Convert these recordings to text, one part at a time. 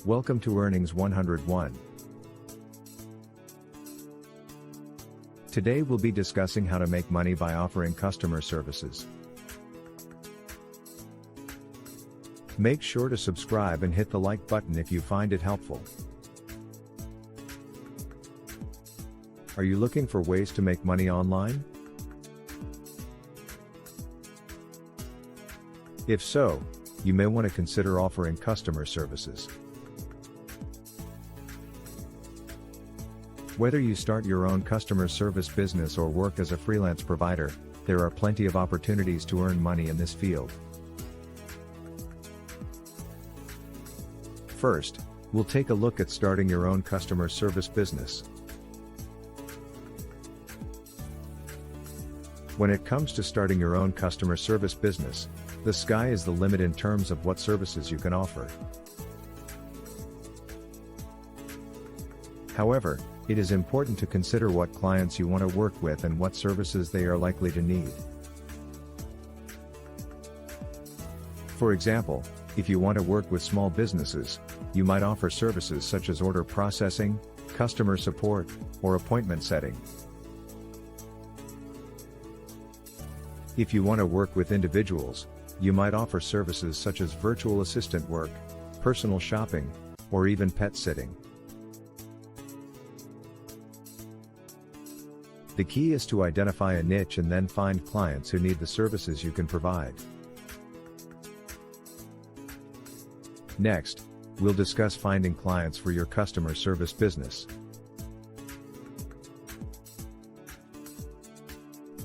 Welcome to Earnings 101. Today we'll be discussing how to make money by offering customer services. Make sure to subscribe and hit the like button if you find it helpful. Are you looking for ways to make money online? If so, you may want to consider offering customer services. Whether you start your own customer service business or work as a freelance provider, there are plenty of opportunities to earn money in this field. First, we'll take a look at starting your own customer service business. When it comes to starting your own customer service business, the sky is the limit in terms of what services you can offer. However, it is important to consider what clients you want to work with and what services they are likely to need. For example, if you want to work with small businesses, you might offer services such as order processing, customer support, or appointment setting. If you want to work with individuals, you might offer services such as virtual assistant work, personal shopping, or even pet sitting. The key is to identify a niche and then find clients who need the services you can provide. Next, we'll discuss finding clients for your customer service business.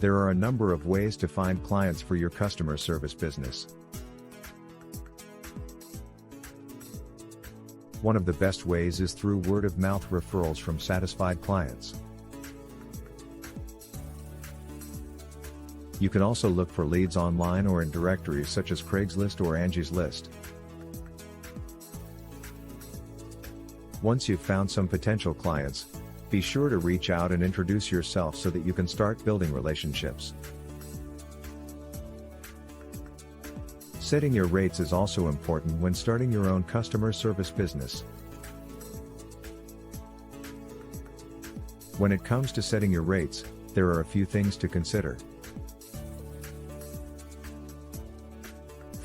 There are a number of ways to find clients for your customer service business. One of the best ways is through word-of-mouth referrals from satisfied clients. You can also look for leads online or in directories such as Craigslist or Angie's List. Once you've found some potential clients, be sure to reach out and introduce yourself so that you can start building relationships. Setting your rates is also important when starting your own customer service business. When it comes to setting your rates, there are a few things to consider.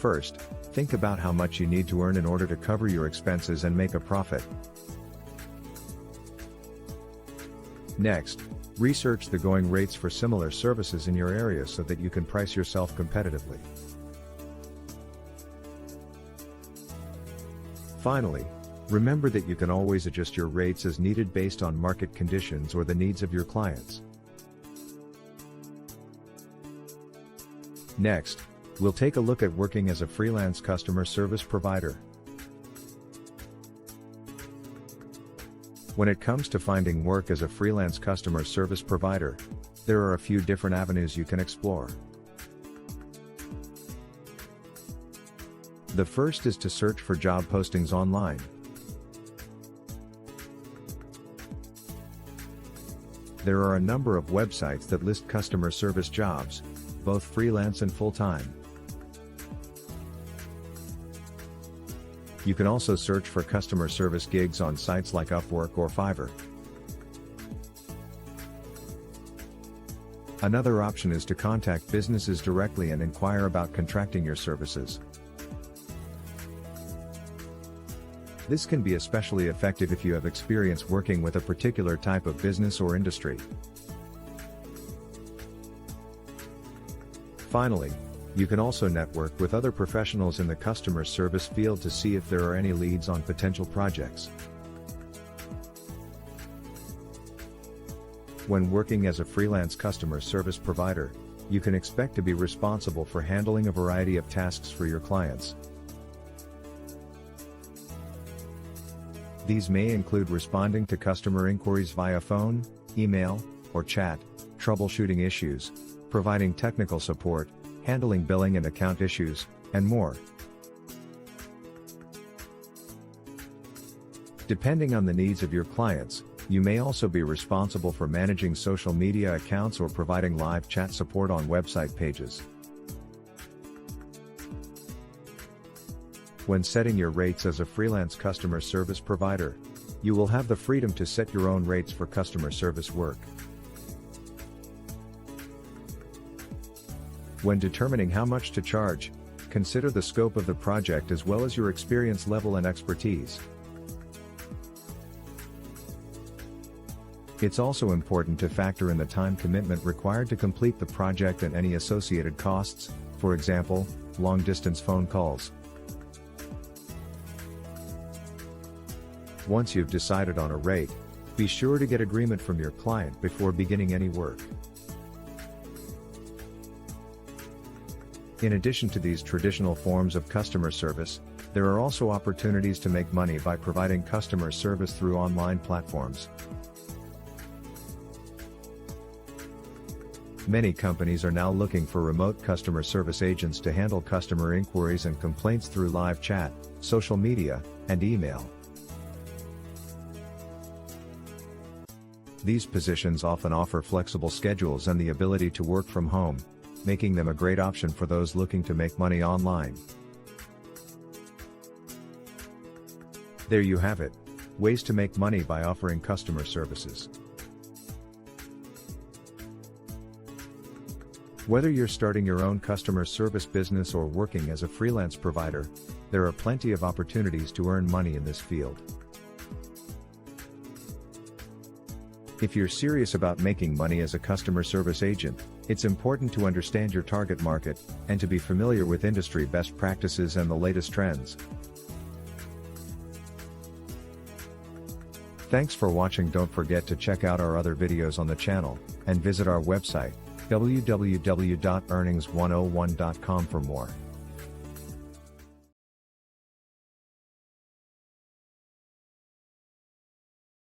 First, think about how much you need to earn in order to cover your expenses and make a profit. Next, research the going rates for similar services in your area so that you can price yourself competitively. Finally, remember that you can always adjust your rates as needed based on market conditions or the needs of your clients. Next, we'll take a look at working as a freelance customer service provider. When it comes to finding work as a freelance customer service provider, there are a few different avenues you can explore. The first is to search for job postings online. There are a number of websites that list customer service jobs, both freelance and full-time. You can also search for customer service gigs on sites like Upwork or Fiverr. Another option is to contact businesses directly and inquire about contracting your services. This can be especially effective if you have experience working with a particular type of business or industry. Finally, you can also network with other professionals in the customer service field to see if there are any leads on potential projects. When working as a freelance customer service provider, you can expect to be responsible for handling a variety of tasks for your clients. These may include responding to customer inquiries via phone, email, or chat, troubleshooting issues, providing technical support, handling billing and account issues, and more. Depending on the needs of your clients, you may also be responsible for managing social media accounts or providing live chat support on website pages. When setting your rates as a freelance customer service provider, you will have the freedom to set your own rates for customer service work. When determining how much to charge, consider the scope of the project as well as your experience level and expertise. It's also important to factor in the time commitment required to complete the project and any associated costs, for example, long-distance phone calls. Once you've decided on a rate, be sure to get agreement from your client before beginning any work. In addition to these traditional forms of customer service, there are also opportunities to make money by providing customer service through online platforms. Many companies are now looking for remote customer service agents to handle customer inquiries and complaints through live chat, social media, and email. These positions often offer flexible schedules and the ability to work from home, making them a great option for those looking to make money online. There you have it. Ways to make money by offering customer services. Whether you're starting your own customer service business or working as a freelance provider, there are plenty of opportunities to earn money in this field. If you're serious about making money as a customer service agent, it's important to understand your target market, and to be familiar with industry best practices and the latest trends. Thanks for watching. Don't forget to check out our other videos on the channel, and visit our website, www.earnings101.com for more.